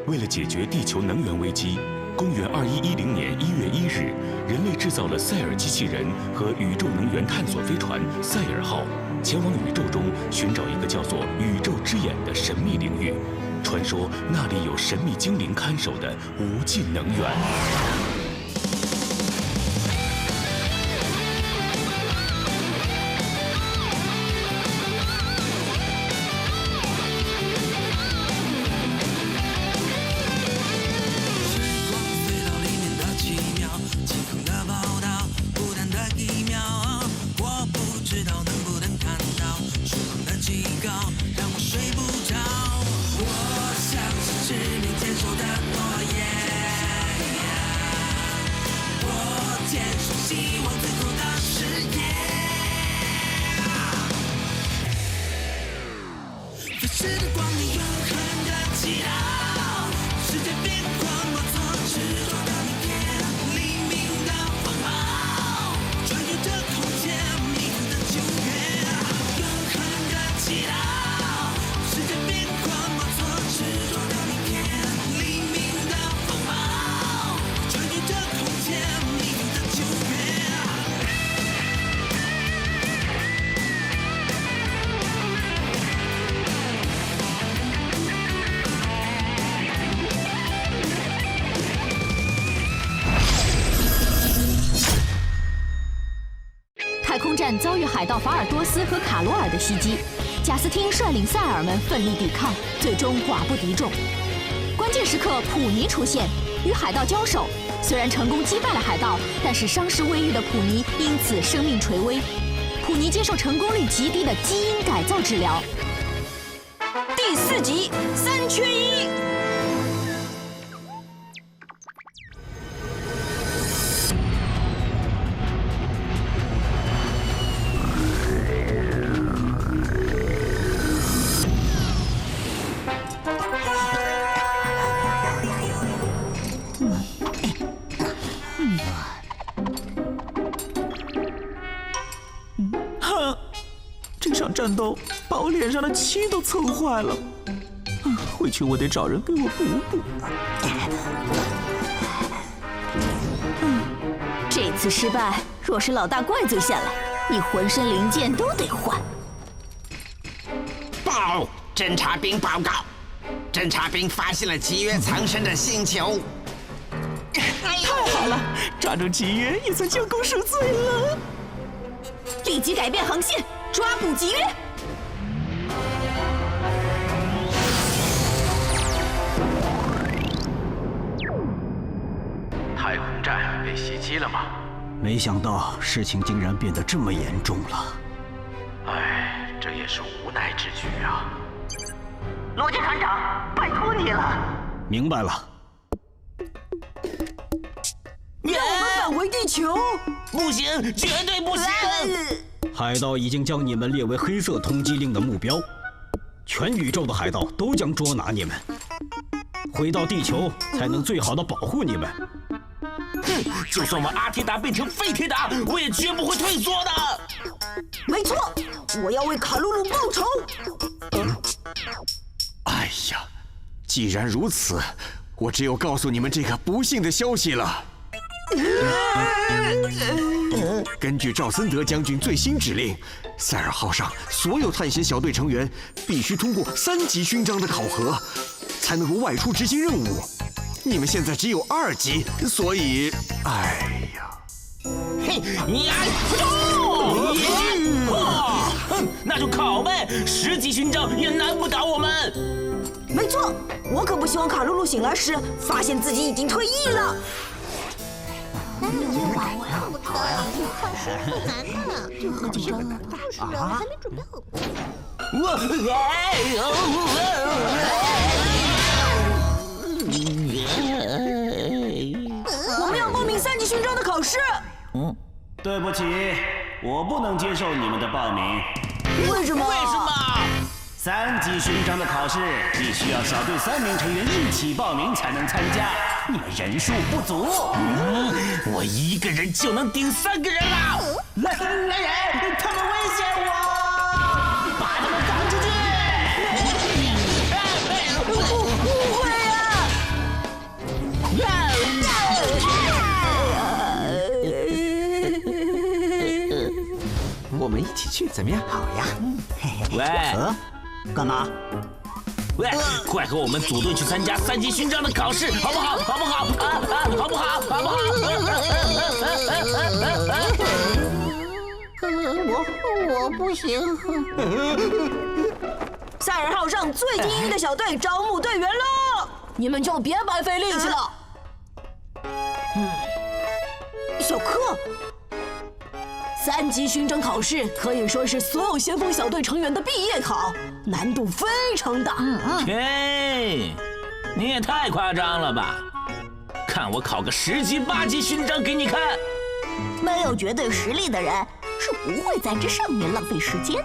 为了解决地球能源危机，公元2110年1月1日，人类制造了塞尔机器人和宇宙能源探索飞船塞尔号，前往宇宙中寻找一个叫做宇宙之眼的神秘领域。传说那里有神秘精灵看守的无尽能源。太空站遭遇海盗法尔多斯和卡罗尔的袭击，贾斯汀率领赛尔们奋力抵抗，最终寡不敌众。关键时刻，普尼出现，与海盗交手，虽然成功击败了海盗，但是伤势未愈的普尼因此生命垂危。普尼接受成功率极低的基因改造治疗。第4集3缺1。战斗把我脸上的漆都蹭坏了，回去我得找人给我补补。这次失败，若是老大怪罪下来，你浑身零件都得换。报，侦察兵报告，侦察兵发现了契约藏身的星球。太好了，抓住契约也算将功赎罪了。立即改变航线，抓捕契约。太空站被袭击了吗？没想到事情竟然变得这么严重了。哎，这也是无奈之举啊。罗杰船长，拜托你了。明白了。让我们返回地球！不行，绝对不行！海盗已经将你们列为黑色通缉令的目标，全宇宙的海盗都将捉拿你们。回到地球才能最好的保护你们。就算我阿铁达变成废铁达，我也绝不会退缩的。没错，我要为卡露露报仇。哎呀，既然如此，我只有告诉你们这个不幸的消息了。根据赵森德将军最新指令，塞尔号上所有探险小队成员必须通过3级勋章的考核，才能够外出执行任务。你们现在只有2级，所以，哎呀，嘿，你呀，那就考呗，10级勋章也难不倒我们。没错，我可不希望卡露露醒来时发现自己已经退役了。难呢，这好紧张啊！是啊，还没准备好。我们要报名3级勋章的考试。对不起，我不能接受你们的报名。为什么？3级勋章的考试必须要小队3名成员一起报名才能参加，你们人数不足。我一个人就能顶3个人了。来人，他们威胁我，把他们赶出去！不会啊！去，怎么样？好呀。喂，干嘛？喂，快和我们组队去参加3级勋章的考试，好不好？好不好？好不好？好不好？我不行。赛尔号上最精英的小队招募队员了，你们就别白费力气了。小克，3级勋章考试可以说是所有先锋小队成员的毕业考，难度非常大。嘿，你也太夸张了吧！看我考个10级、8级勋章给你看。没有绝对实力的人是不会在这上面浪费时间的。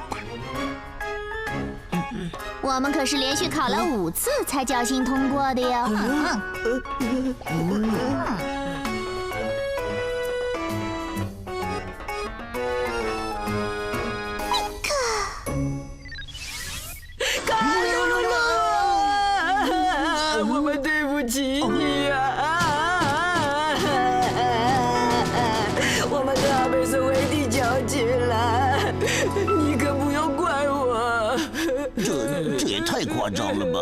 我们可是连续考了5次才侥幸通过的哟。我们对不起你啊！我们都要被送回地球去了，你可不用怪我。这也太夸张了吧！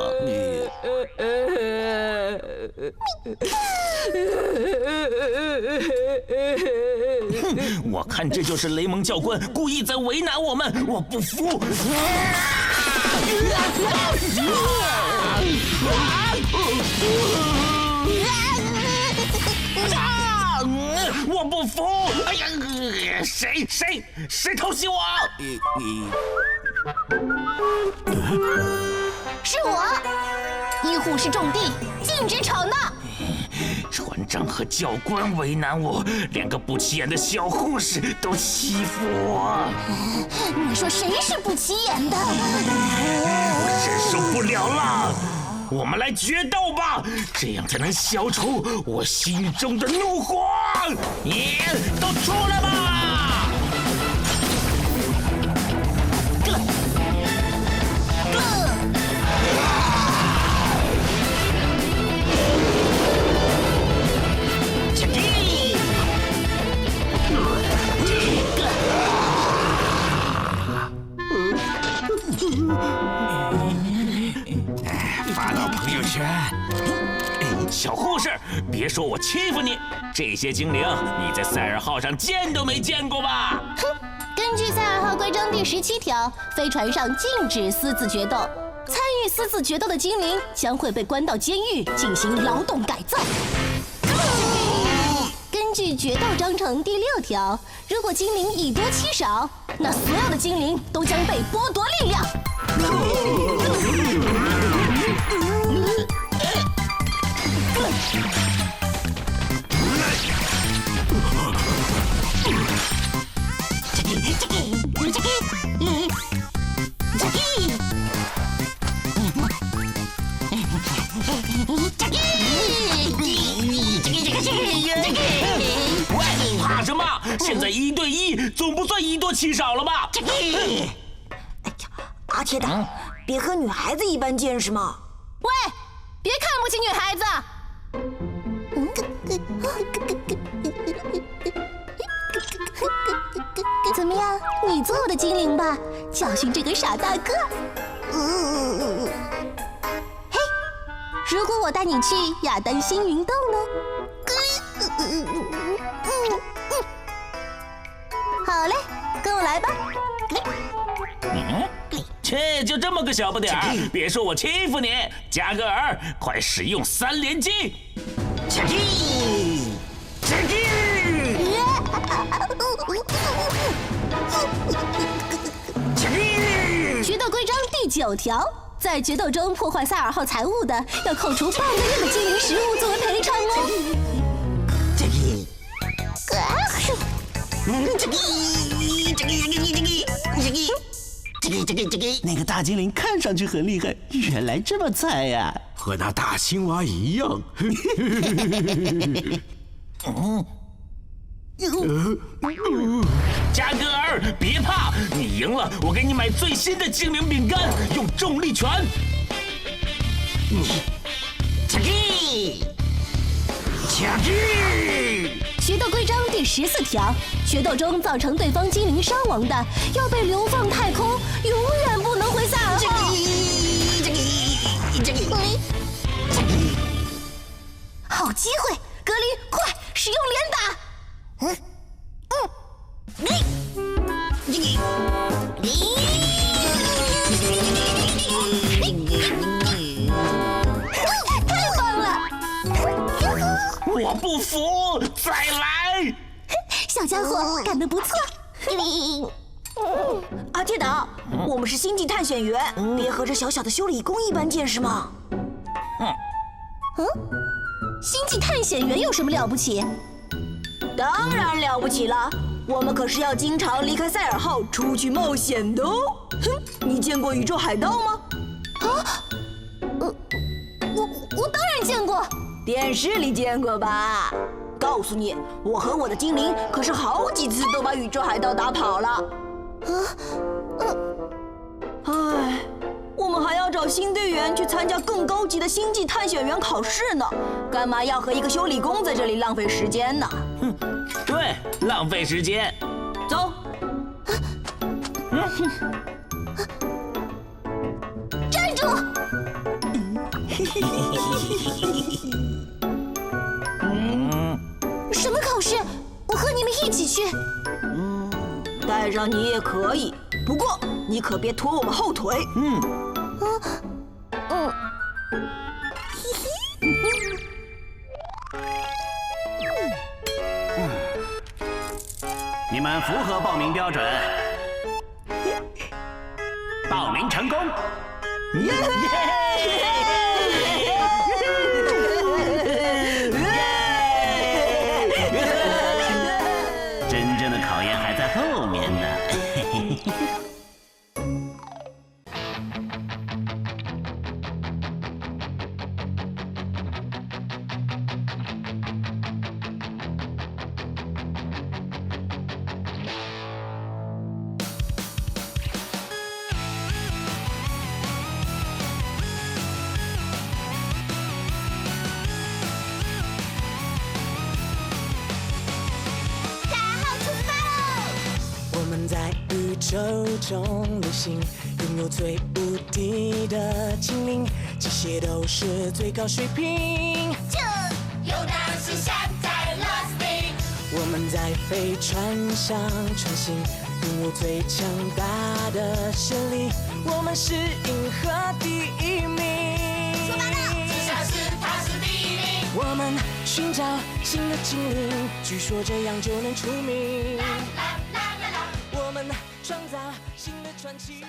我看这就是雷蒙教官故意在为难我们，我不服！我不服！哎呀，谁偷袭我？是我，医护室种地，禁止吵闹。船长和教官为难我，连个不起眼的小护士都欺负我。你说谁是不起眼的？我忍受不了了，我们来决斗吧，这样才能消除我心中的怒火。你都出来吧！发到朋友圈。小护士，别说我欺负你，这些精灵你在赛尔号上见都没见过吧？哼，根据赛尔号规章第17条，飞船上禁止私自决斗，参与私自决斗的精灵将会被关到监狱进行劳动改造。根据决斗章程第6条，如果精灵以多欺少，那所有的精灵都将被剥夺力量。喂，怕什么？现在1对1，总不算以多欺少了吧？哎呀，阿铁党，别和女孩子一般见识嘛！喂，别看不起女孩子！怎么样，你做我的精灵吧，教训这个傻大个。嘿，如果我带你去亚丹星云洞呢？好嘞，跟我来吧。切，就这么个小不点儿，别说我欺负你。加格尔，快使用3连击！决斗规章第9条，在决斗中破坏赛尔号财物的，要扣除半个月的精灵食物作为赔偿哦。那个大精灵看上去很厉害，原来这么菜呀！和那大青蛙一样。加格尔，别怕，你赢了，我给你买最新的精灵饼干，用重力拳。决斗规章第14条，决斗中造成对方精灵伤亡的，要被流放太空，永远不能回塞尔号。好机会，格林，快使用连打！太棒了！我不服，再来！小家伙干得不错。阿铁岛，我们是星际探险员，别和这小小的修理工一般见识嘛。星际探险员有什么了不起？当然了不起了，我们可是要经常离开塞尔号出去冒险的哦。哼，你见过宇宙海盗吗？我当然见过，电视里见过吧？告诉你，我和我的精灵可是好几次都把宇宙海盗打跑了。唉，我们还要找新队员去参加更高级的星际探险员考试呢，干嘛要和一个修理工在这里浪费时间呢？对，浪费时间。走。站住！什么考试？我和你们一起去。带上你也可以，不过你可别拖我们后腿。你们符合报名标准，报名成功。真正的考验还在后面呢。在宇宙中旅行，拥有最无敌的精灵，这些都是最高水平。就有那是山寨 Lasting， 我们在飞船上穿行，拥有最强大的实力，我们是银河第一名。说白了，至少是他是第一名。我们寻找新的精灵，据说这样就能出名。我们创造新的传奇。